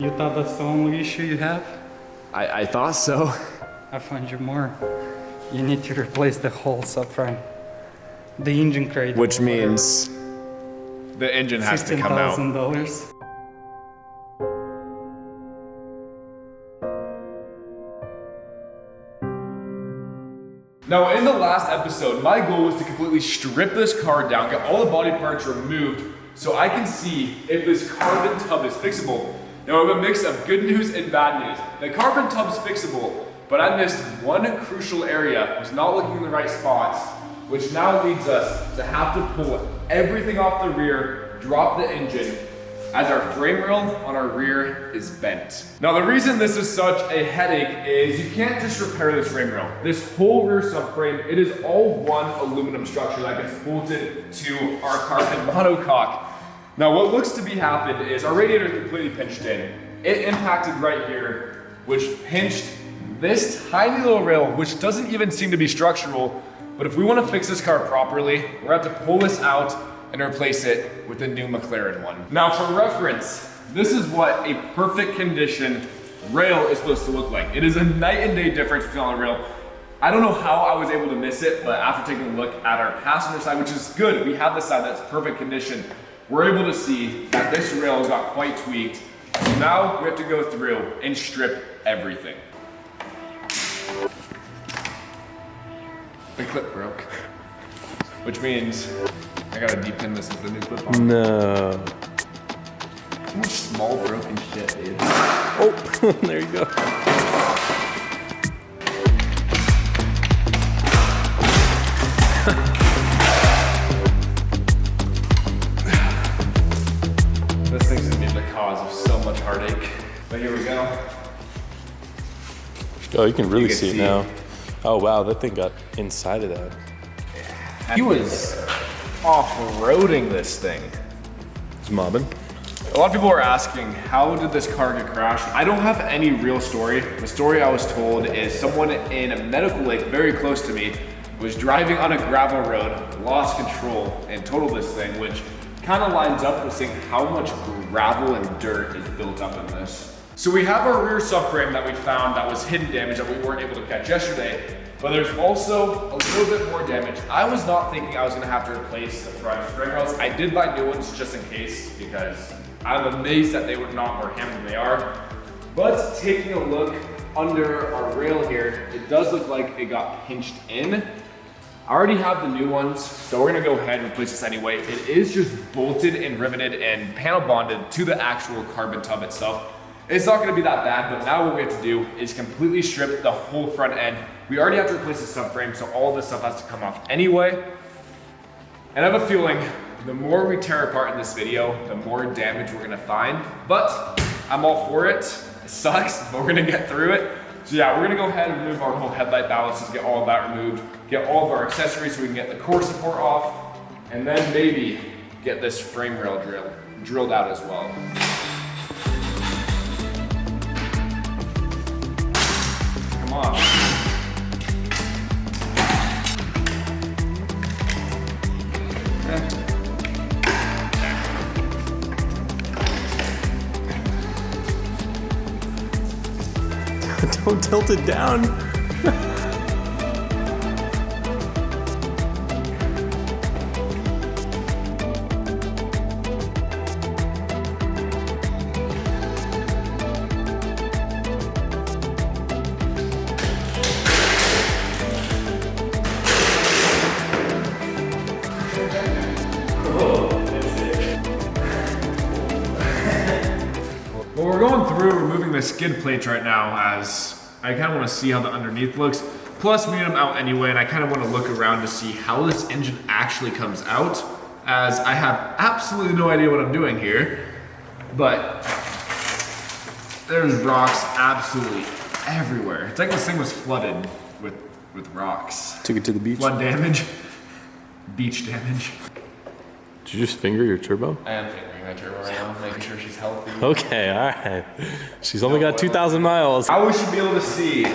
You thought that's the only issue you have? I thought so. I find you more. You need to replace the whole subframe. The engine crate. Which means the engine has to come out. $15,000. Now, in the last episode, my goal was to completely strip this car down, get all the body parts removed, so I can see if this carbon tub is fixable. Now, I have a mix of good news and bad news. The carbon tub's fixable, but I missed one crucial area, was not looking in the right spots, which now leads us to have to pull everything off the rear, drop the engine, as our frame rail on our rear is bent. Now, the reason this is such a headache is you can't just repair this frame rail. This whole rear subframe, it is all one aluminum structure that gets bolted to our carbon monocoque. Now, what looks to be happened is our radiator is completely pinched in. It impacted right here, which pinched this tiny little rail, which doesn't even seem to be structural. But if we want to fix this car properly, we're going to have to pull this out and replace it with a new McLaren one. Now, for reference, this is what a perfect condition rail is supposed to look like. It is a night and day difference between on the rail. I don't know how I was able to miss it, but after taking a look at our passenger side, which is good, we have the side that's perfect condition, we're able to see that this rail got quite tweaked. So now we have to go through and strip everything. The clip broke, which means I gotta depin this with the new clip on. No. How much small broken shit, dude? Oh, there you go. This thing's gonna be the cause of so much heartache. But here we go. Oh, you can really can see it see. now. Oh wow, that thing got inside of that. He was off-roading this thing. It's mobbing. A lot of people are asking, how did this car get crashed? I don't have any real story. The story I was told is someone in a medical lake very close to me was driving on a gravel road, lost control, and totaled this thing, which kind of lines up with seeing how much gravel and dirt is built up in this. So we have our rear subframe that we found that was hidden damage that we weren't able to catch yesterday, but there's also a little bit more damage. I was not thinking I was gonna have to replace the front frame rails. I did buy new ones just in case, because I'm amazed that they were not more hammered than they are. But taking a look under our rail here, it does look like it got pinched in. I already have the new ones, so we're gonna go ahead and replace this anyway. It is just bolted and riveted and panel bonded to the actual carbon tub itself. It's not gonna be that bad, but now what we have to do is completely strip the whole front end. We already have to replace the subframe, so all this stuff has to come off anyway. And I have a feeling the more we tear apart in this video, the more damage we're gonna find. But I'm all for it. It sucks, but we're gonna get through it. So yeah, we're gonna go ahead and remove our whole headlight balances, get all of that removed, get all of our accessories so we can get the core support off, and then maybe get this frame rail drilled out as well. Come on. Don't tilt it down. Well, we're going through removing the skid plates right now, as I kind of want to see how the underneath looks. Plus, we need them out anyway, and I kind of want to look around to see how this engine actually comes out, as I have absolutely no idea what I'm doing here. But there's rocks absolutely everywhere. It's like this thing was flooded with rocks. Took it to the beach. Flood damage, beach damage. Did you just finger your turbo? I am fingering my turbo right now, making sure she's healthy. Okay, all right. She's only got 2,000 miles. I wish you'd be able to see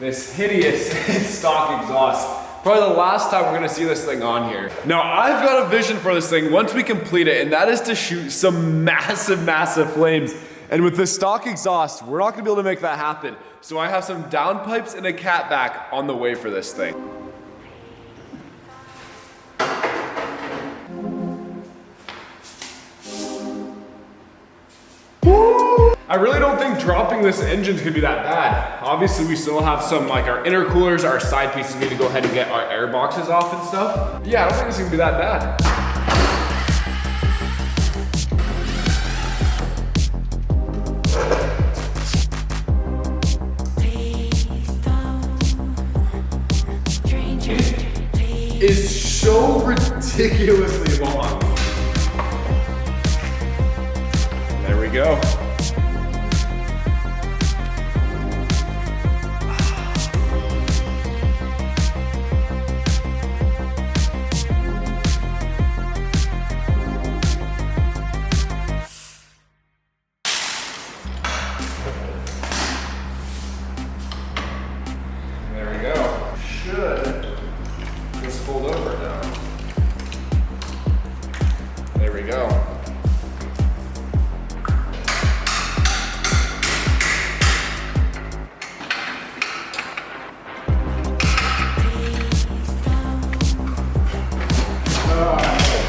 this hideous stock exhaust. Probably the last time we're gonna see this thing on here. Now, I've got a vision for this thing once we complete it, and that is to shoot some massive, massive flames And with the stock exhaust, we're not gonna be able to make that happen. So I have some downpipes and a catback on the way for this thing. I really don't think dropping this engine's gonna be that bad. Obviously, we still have some, like our intercoolers, our side pieces, we need to go ahead and get our air boxes off and stuff. Yeah, I don't think it's gonna be that bad. It is so ridiculously long. There we go. There we go. Should just fold over now. There we go. Oh,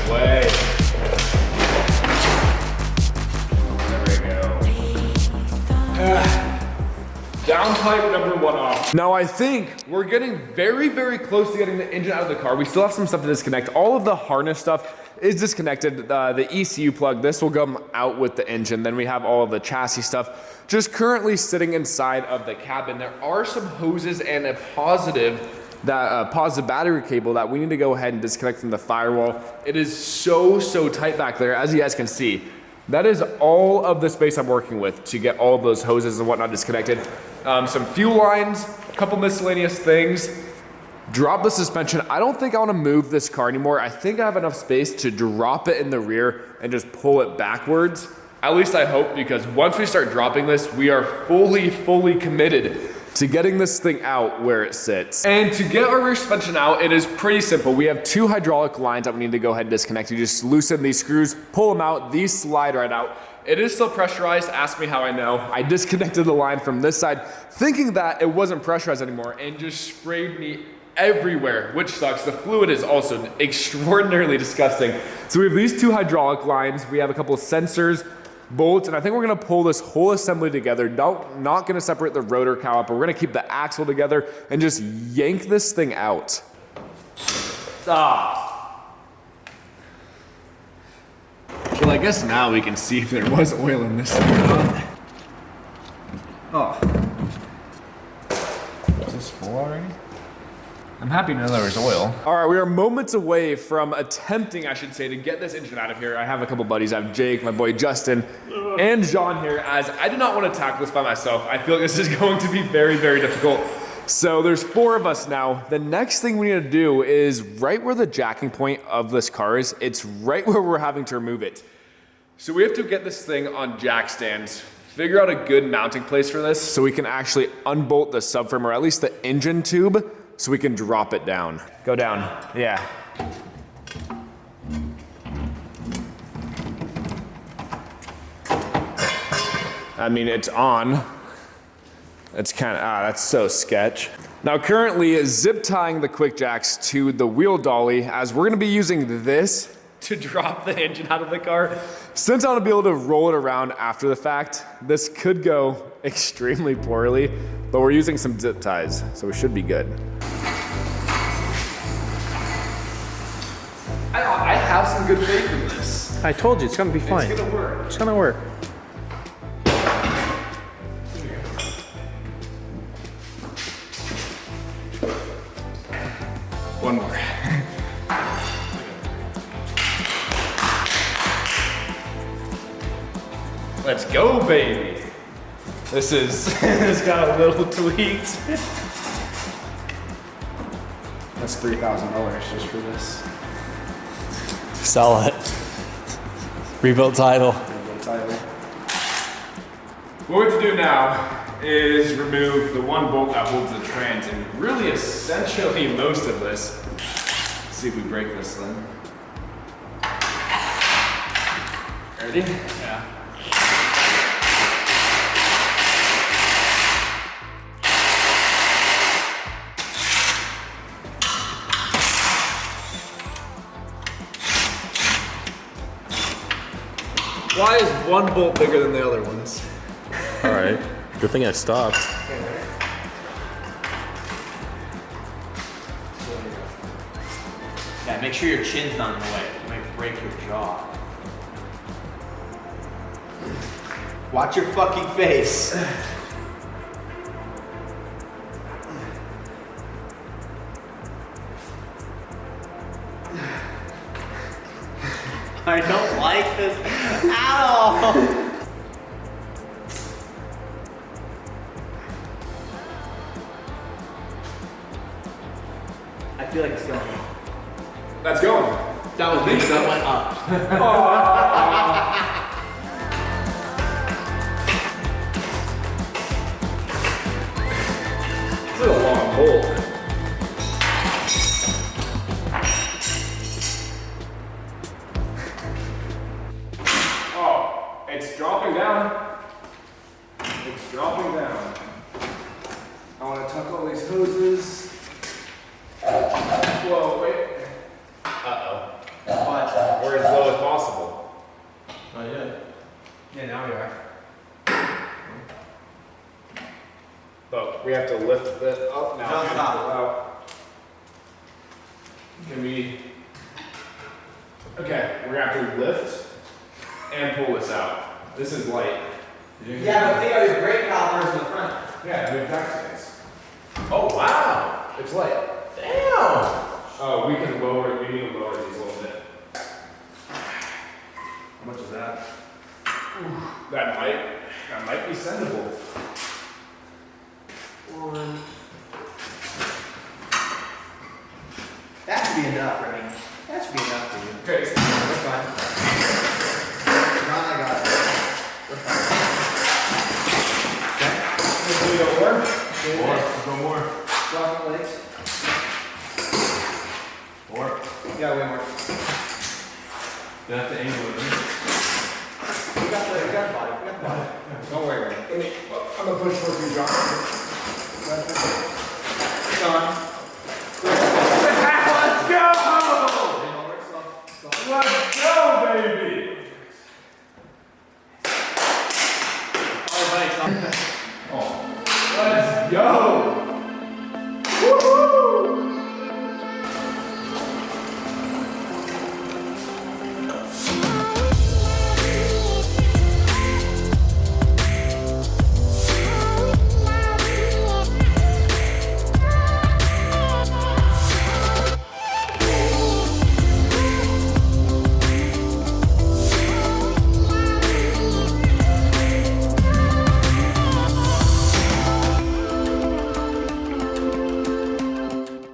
no way. There we go. Downpipe number 1 off. Now I think we're getting very, very close to getting the engine out of the car. We still have some stuff to disconnect. All of the harness stuff is disconnected. The ECU plug, this will come out with the engine. Then we have all of the chassis stuff just currently sitting inside of the cabin. There are some hoses and a positive battery cable that we need to go ahead and disconnect from the firewall. It is so tight back there, as you guys can see. That is all of the space I'm working with to get all of those hoses and whatnot disconnected. Some fuel lines, a couple miscellaneous things. Drop the suspension. I don't think I want to move this car anymore. I think I have enough space to drop it in the rear and just pull it backwards. At least I hope, because once we start dropping this, we are fully committed to getting this thing out where it sits. And to get our rear suspension out, it is pretty simple. We have 2 hydraulic lines that we need to go ahead and disconnect. You just loosen these screws, pull them out, these slide right out. It is still pressurized, ask me how I know. I disconnected the line from this side, thinking that it wasn't pressurized anymore, and just sprayed me everywhere, which sucks. The fluid is also extraordinarily disgusting. So we have these 2 hydraulic lines, we have a couple of sensors, bolts, and I think we're gonna pull this whole assembly together. Not gonna separate the rotor caliper. We're gonna keep the axle together and just yank this thing out. Well, I guess now we can see if there was oil in this thing. Oh. Is this full already? I'm happy to know there was oil. All right, we are moments away from attempting, I should say, to get this engine out of here. I have a couple buddies. I have Jake, my boy Justin, and John here, as I did not want to tackle this by myself. I feel like this is going to be very difficult. So there's 4 of us now. The next thing we need to do is right where the jacking point of this car is. It's right where we're having to remove it. So we have to get this thing on jack stands, figure out a good mounting place for this so we can actually unbolt the subframe, or at least the engine tube, so we can drop it down. Go down, yeah. I mean, it's on. It's kind of, that's so sketch. Now currently zip tying the quick jacks to the wheel dolly, as we're gonna be using this to drop the engine out of the car. Since I want to be able to roll it around after the fact, this could go extremely poorly, but we're using some zip ties, so we should be good. I have some good faith in this. I told you, it's gonna be fine. It's gonna work. It's gonna work. One more. Let's go, baby. This is, it's got a little tweaked. That's $3,000 just for this. Sell it. Rebuilt title. What we have to do now is remove the one bolt that holds the trans, and really essentially most of this. Let's see if we break this thing. Ready? Yeah. Why is one bolt bigger than the other ones? All right. Good thing I stopped. Yeah, make sure your chin's not in the way. It might break your jaw. Watch your fucking face. I don't like this at all. I feel like it's going. That's going. That was me. That went up. This is a long bolt. Oh, it's dropping down. It's dropping down. I want to tuck all these hoses. Whoa, wait. Uh-oh. What? We're as low as possible. Not yet. Yeah, now we are. But we have to lift it up now. No, and stop. pull out. Can we? Okay, we're gonna have to lift and pull this out. This is light. Yeah, but think of your brake calipers in the front. Yeah, we have tax Oh, wow. It's light. Damn. Oh, we can lower it. We need to lower these a little bit. How much is that? That might be sendable. That should be enough, Remmy. That should be enough for you. Okay. We're fine. John, I got it. We're fine. Can we go more? More. Go more. Drop the legs. More. Yeah, way more. You have to angle it. We got the body. We got the body. Don't worry, Remmy. I'm gonna push for you, John. John. Let's go! Let's go, baby! Let's go! Woohoo!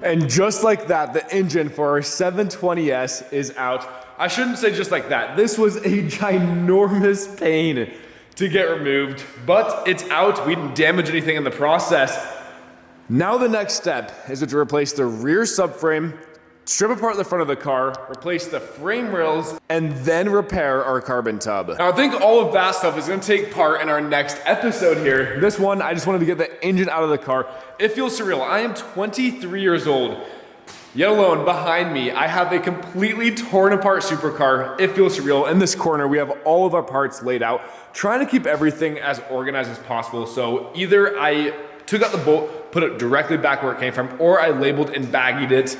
And just like that, the engine for our 720s is out. I shouldn't say just like that. This was a ginormous pain to get removed, but it's out. We didn't damage anything in the process. Now the next step is to replace the rear subframe, strip apart the front of the car, replace the frame rails, and then repair our carbon tub. Now I think all of that stuff is gonna take part in our next episode here. This one, I just wanted to get the engine out of the car. It feels surreal. I am 23 years old, yet alone behind me, I have a completely torn apart supercar. It feels surreal. In this corner, we have all of our parts laid out, trying to keep everything as organized as possible. So either I took out the bolt, put it directly back where it came from, or I labeled and bagged it.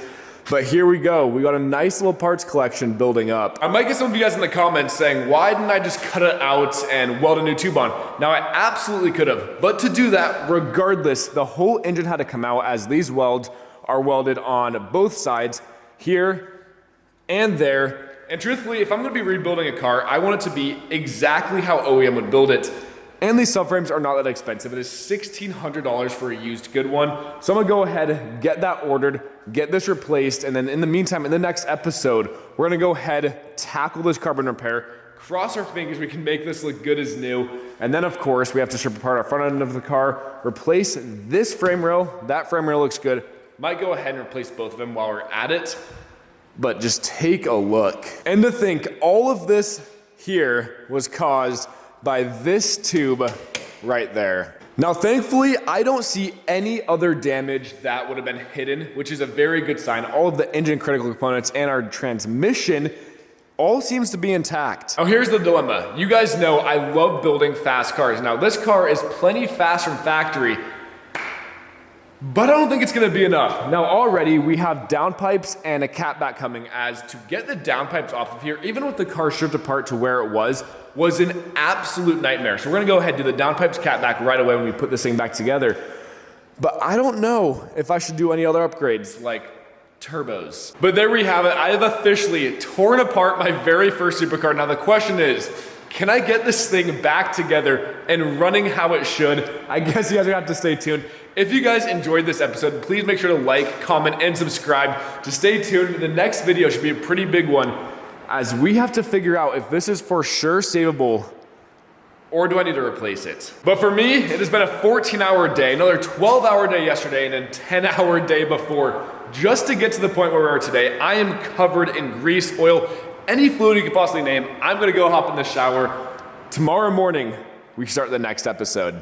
But here we go. We got a nice little parts collection building up. I might get some of you guys in the comments saying, why didn't I just cut it out and weld a new tube on? Now I absolutely could have, but to do that, regardless, the whole engine had to come out as these welds are welded on both sides, here and there. And truthfully, if I'm gonna be rebuilding a car, I want it to be exactly how OEM would build it. And these subframes are not that expensive. It is $1,600 for a used good one. So I'm gonna go ahead, get that ordered, get this replaced, and then in the meantime, in the next episode, we're gonna go ahead, tackle this carbon repair, cross our fingers we can make this look good as new, and then of course, we have to strip apart our front end of the car, replace this frame rail. That frame rail looks good. Might go ahead and replace both of them while we're at it, but just take a look. And to think, all of this here was caused by this tube right there. Now, thankfully, I don't see any other damage that would have been hidden, which is a very good sign. All of the engine critical components and our transmission all seems to be intact. Now here's the dilemma. You guys know I love building fast cars. Now this car is plenty fast from factory, but I don't think it's gonna be enough. Now already we have downpipes and a catback coming, as to get the downpipes off of here, even with the car stripped apart to where it was an absolute nightmare. So we're gonna go ahead and do the downpipes catback right away when we put this thing back together. But I don't know if I should do any other upgrades like turbos. But there we have it. I have officially torn apart my very first supercar. Now the question is, can I get this thing back together and running how it should? I guess you guys are gonna have to stay tuned. If you guys enjoyed this episode, please make sure to like, comment, and subscribe to stay tuned. The next video should be a pretty big one, as we have to figure out if this is for sure savable or do I need to replace it? But for me, it has been a 14-hour day, another 12-hour day yesterday, and a 10-hour day before, just to get to the point where we are today. I am covered in grease, oil, any fluid you could possibly name. I'm gonna go hop in the shower. Tomorrow morning, we start the next episode.